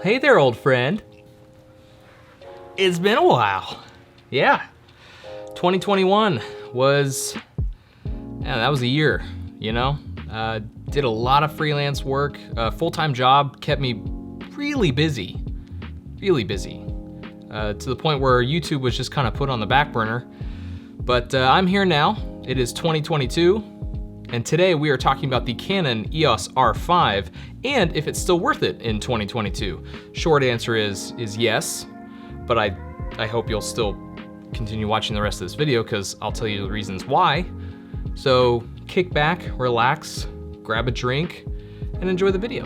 Hey there, old friend. It's been a while. Yeah, 2021 was, yeah, that was a year, you know? Did a lot of freelance work. Full-time job kept me really busy, to the point where YouTube was just kind of put on the back burner. But I'm here now. It is 2022. And today we are talking about the Canon EOS R5 and if it's still worth it in 2022. Short answer is yes, but I hope you'll still continue watching the rest of this video because I'll tell you the reasons why. So kick back, relax, grab a drink, and enjoy the video.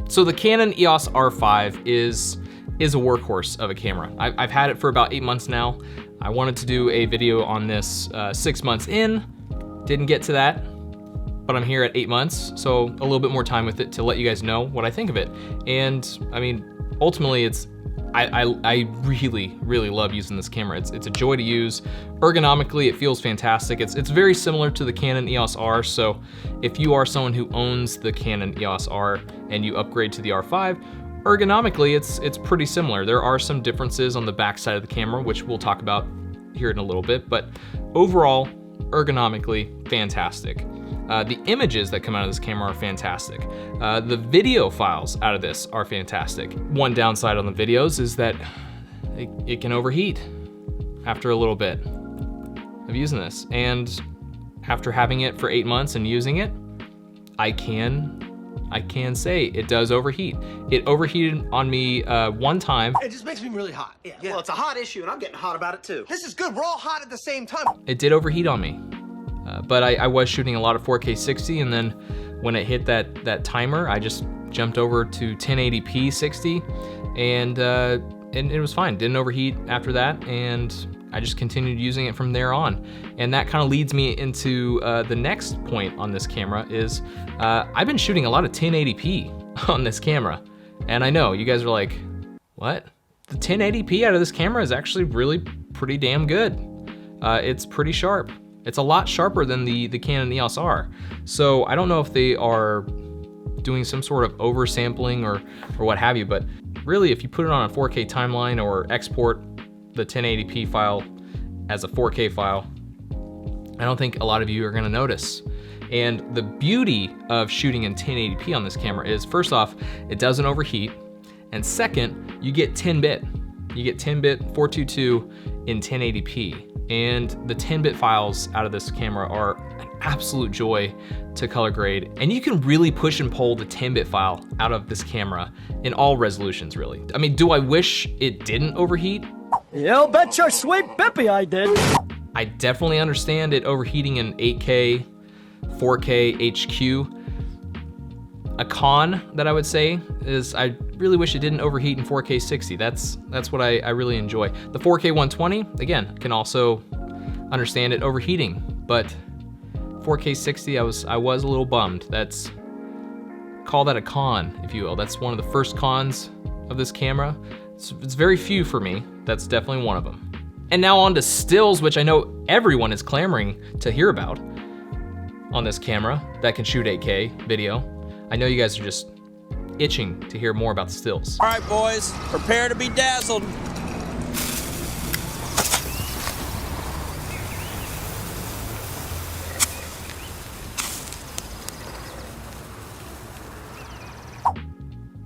So the Canon EOS R5 is a workhorse of a camera. I've had it for about 8 months now. I wanted to do a video on this 6 months in, didn't get to that, but I'm here at 8 months, so a little bit more time with it to let you guys know what I think of it. And I mean, ultimately I really love using this camera. It's a joy to use. Ergonomically, it feels fantastic. It's very similar to the Canon EOS R, so if you are someone who owns the Canon EOS R and you upgrade to the R5, ergonomically, it's pretty similar. There are some differences on the back side of the camera, which we'll talk about here in a little bit, but overall, ergonomically, fantastic. The images that come out of this camera are fantastic. The video files out of this are fantastic. One downside on the videos is that it can overheat after a little bit of using this. And after having it for 8 months and using it, I can say it does overheat. It overheated on me one time. It just makes me really hot. Yeah. Well, it's a hot issue and I'm getting hot about it too. This is good, we're all hot at the same time. It did overheat on me, but I was shooting a lot of 4K 60, and then when it hit that timer, I just jumped over to 1080p 60, and it was fine. Didn't overheat after that, and I just continued using it from there on. And that kind of leads me into the next point on this camera is I've been shooting a lot of 1080p on this camera. And I know, you guys are like, what? The 1080p out of this camera is actually really pretty damn good. It's pretty sharp. It's a lot sharper than the Canon EOS R. So I don't know if they are doing some sort of oversampling or what have you, but really if you put it on a 4K timeline or export the 1080p file as a 4K file, I don't think a lot of you are gonna notice. And the beauty of shooting in 1080p on this camera is, first off, it doesn't overheat, and second, you get 10-bit. You get 10-bit 422 in 1080p. And the 10-bit files out of this camera are an absolute joy to color grade. And you can really push and pull the 10-bit file out of this camera in all resolutions, really. I mean, do I wish it didn't overheat? You bet your sweet Bippy I did. I definitely understand it overheating in 8K, 4K, HQ. A con that I would say is I really wish it didn't overheat in 4K 60. That's what I really enjoy. The 4K 120, again, can also understand it overheating, but 4K 60, I was a little bummed. Call that a con, if you will. That's one of the first cons of this camera. It's very few for me. That's definitely one of them. And now on to stills, which I know everyone is clamoring to hear about on this camera that can shoot 8K video. I know you guys are just itching to hear more about the stills. All right, boys, prepare to be dazzled.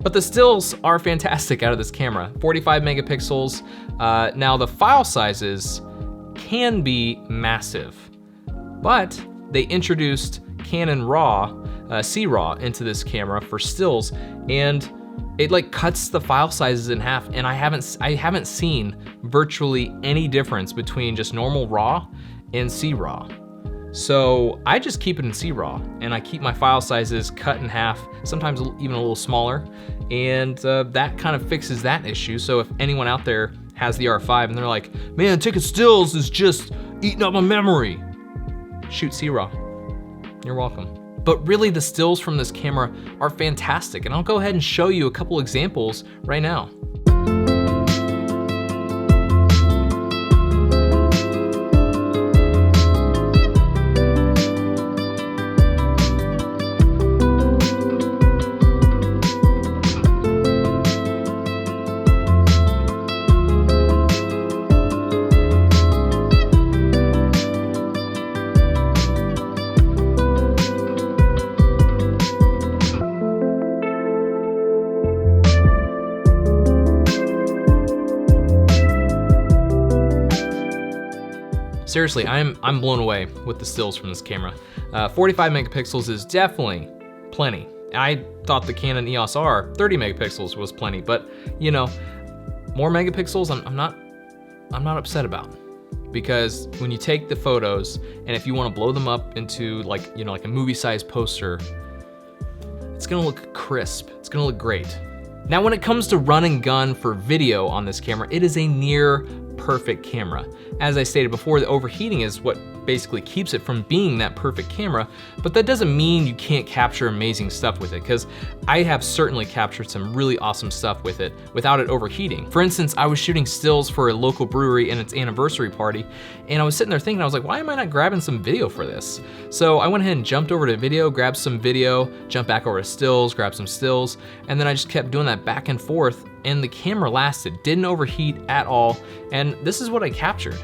But the stills are fantastic out of this camera. 45 megapixels. Now the file sizes can be massive, but they introduced Canon RAW, C-RAW into this camera for stills, and it like cuts the file sizes in half, and I haven't seen virtually any difference between just normal RAW and C-RAW. So I just keep it in C-RAW, and I keep my file sizes cut in half, sometimes even a little smaller, and that kind of fixes that issue. So if anyone out there has the R5 and they're like, man, taking stills is just eating up my memory, shoot C-RAW. You're welcome. But really, the stills from this camera are fantastic, and I'll go ahead and show you a couple examples right now. Seriously, I'm blown away with the stills from this camera. 45 megapixels is definitely plenty. I thought the Canon EOS R 30 megapixels was plenty, but you know, more megapixels I'm not upset about, because when you take the photos and if you want to blow them up into like, you know, like a movie-sized poster, it's gonna look crisp. It's gonna look great. Now, when it comes to run and gun for video on this camera, it is a near perfect camera. As I stated before, the overheating is what basically keeps it from being that perfect camera, but that doesn't mean you can't capture amazing stuff with it, because I have certainly captured some really awesome stuff with it without it overheating. For instance, I was shooting stills for a local brewery and its anniversary party, and I was sitting there thinking, I was like, why am I not grabbing some video for this? So I went ahead and jumped over to video, grabbed some video, jumped back over to stills, grabbed some stills, and then I just kept doing that back and forth, and the camera lasted, didn't overheat at all, and this is what I captured.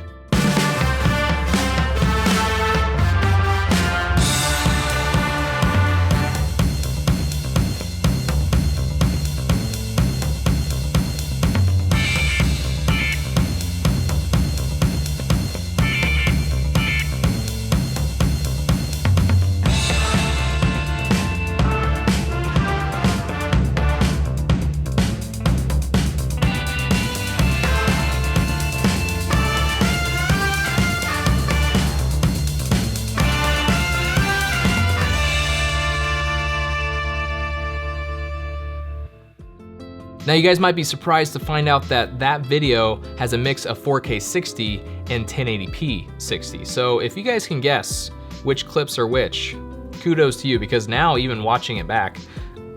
Now you guys might be surprised to find out that that video has a mix of 4K 60 and 1080p 60. So if you guys can guess which clips are which, kudos to you, because now even watching it back,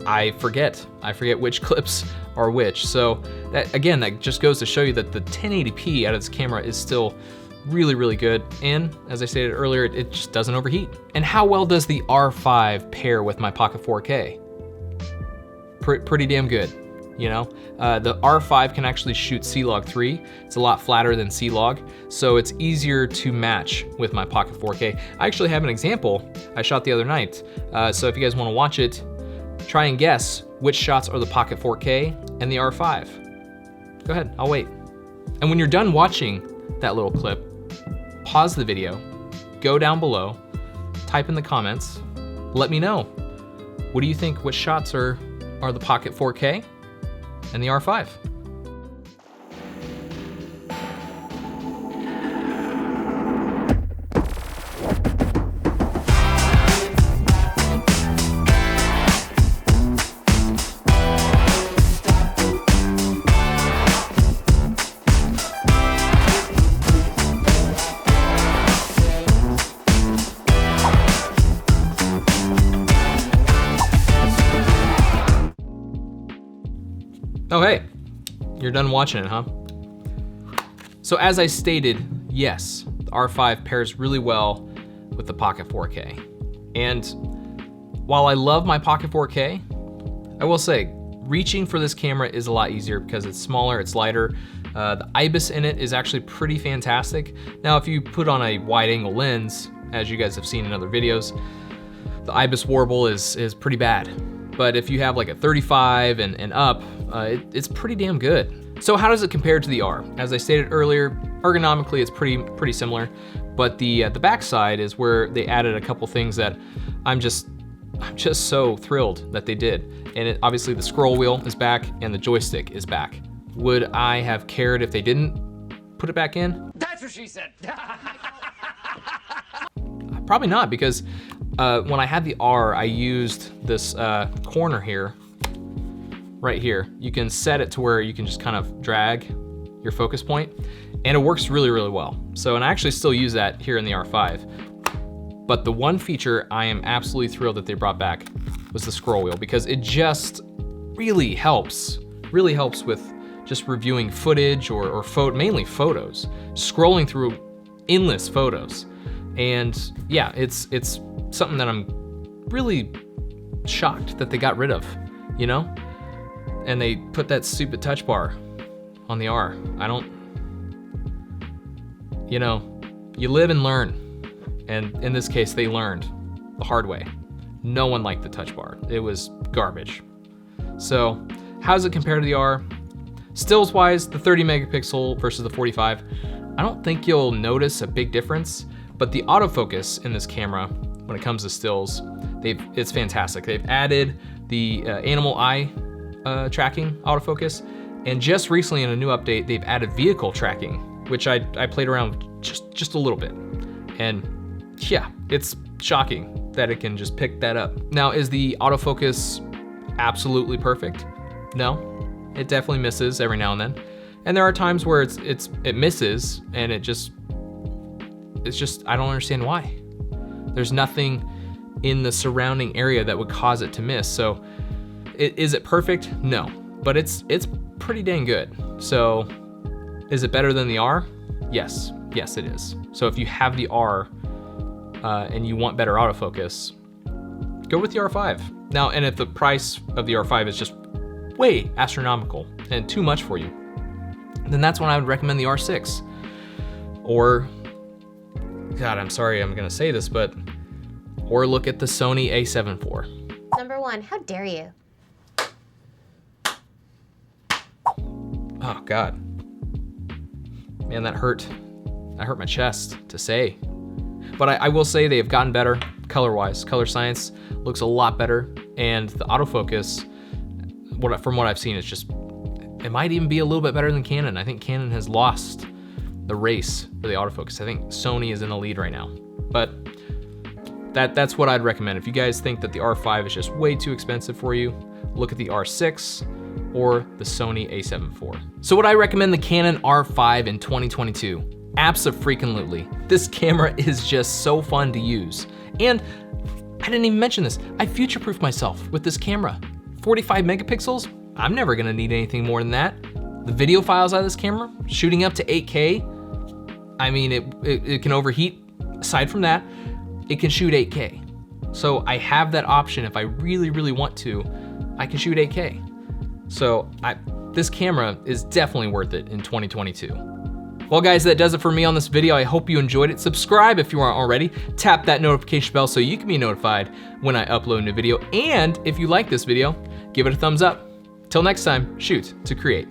I forget which clips are which. So that, again, that just goes to show you that the 1080p out of this camera is still really, really good. And as I stated earlier, it just doesn't overheat. And how well does the R5 pair with my Pocket 4K? Pretty damn good. You know, the R5 can actually shoot C-Log 3. It's a lot flatter than C-Log, so it's easier to match with my Pocket 4K. I actually have an example I shot the other night. So if you guys want to watch it, try and guess which shots are the Pocket 4K and the R5. Go ahead, I'll wait. And when you're done watching that little clip, pause the video, go down below, type in the comments, let me know. What do you think, which shots are the Pocket 4K and the R5? Oh, hey, you're done watching it, huh? So as I stated, yes, the R5 pairs really well with the Pocket 4K. And while I love my Pocket 4K, I will say, reaching for this camera is a lot easier because it's smaller, it's lighter. The IBIS in it is actually pretty fantastic. Now, if you put on a wide angle lens, as you guys have seen in other videos, the IBIS warble is pretty bad. But if you have like a 35 and up, it's pretty damn good. So how does it compare to the R? As I stated earlier, ergonomically it's pretty similar, but the backside is where they added a couple things that I'm just so thrilled that they did. And obviously the scroll wheel is back and the joystick is back. Would I have cared if they didn't put it back in? That's what she said. Probably not, because when I had the R, I used this corner here, right here. You can set it to where you can just kind of drag your focus point, and it works really, really well. So, and I actually still use that here in the R5. But the one feature I am absolutely thrilled that they brought back was the scroll wheel, because it just really helps with just reviewing footage or mainly photos, scrolling through endless photos. And yeah, it's something that I'm really shocked that they got rid of, you know? And they put that stupid touch bar on the R. You know, you live and learn. And in this case, they learned the hard way. No one liked the touch bar. It was garbage. So how does it compare to the R? Stills wise, the 30 megapixel versus the 45. I don't think you'll notice a big difference, but the autofocus in this camera, when it comes to stills, it's fantastic. They've added the animal eye tracking autofocus, and just recently in a new update, they've added vehicle tracking, which I played around with just a little bit. And yeah, it's shocking that it can just pick that up. Now, is the autofocus absolutely perfect? No, it definitely misses every now and then. And there are times where it misses and it's just, I don't understand why. There's nothing in the surrounding area that would cause it to miss. So is it perfect? No, but it's pretty dang good. So is it better than the R? Yes, it is. So if you have the R and you want better autofocus, go with the R5. Now, and if the price of the R5 is just way astronomical and too much for you, then that's when I would recommend the R6. Or, God, I'm sorry I'm gonna say this, but, or look at the Sony a7 IV. Number 1, how dare you? Oh God. Man, that hurt my chest to say. But I will say they have gotten better color-wise. Color science looks a lot better, and the autofocus, from what I've seen, it's just, it might even be a little bit better than Canon. I think Canon has lost the race for the autofocus. I think Sony is in the lead right now. But that's what I'd recommend. If you guys think that the R5 is just way too expensive for you, look at the R6 or the Sony a7 IV. So would I recommend the Canon R5 in 2022? Abso-freaking-lutely. This camera is just so fun to use. And I didn't even mention this, I future-proofed myself with this camera. 45 megapixels, I'm never gonna need anything more than that. The video files out of this camera, shooting up to 8K, I mean, it can overheat. Aside from that, it can shoot 8K. So I have that option if I really, really want to, I can shoot 8K. So this camera is definitely worth it in 2022. Well guys, that does it for me on this video. I hope you enjoyed it. Subscribe if you aren't already. Tap that notification bell so you can be notified when I upload a new video. And if you like this video, give it a thumbs up. Till next time, shoot to create.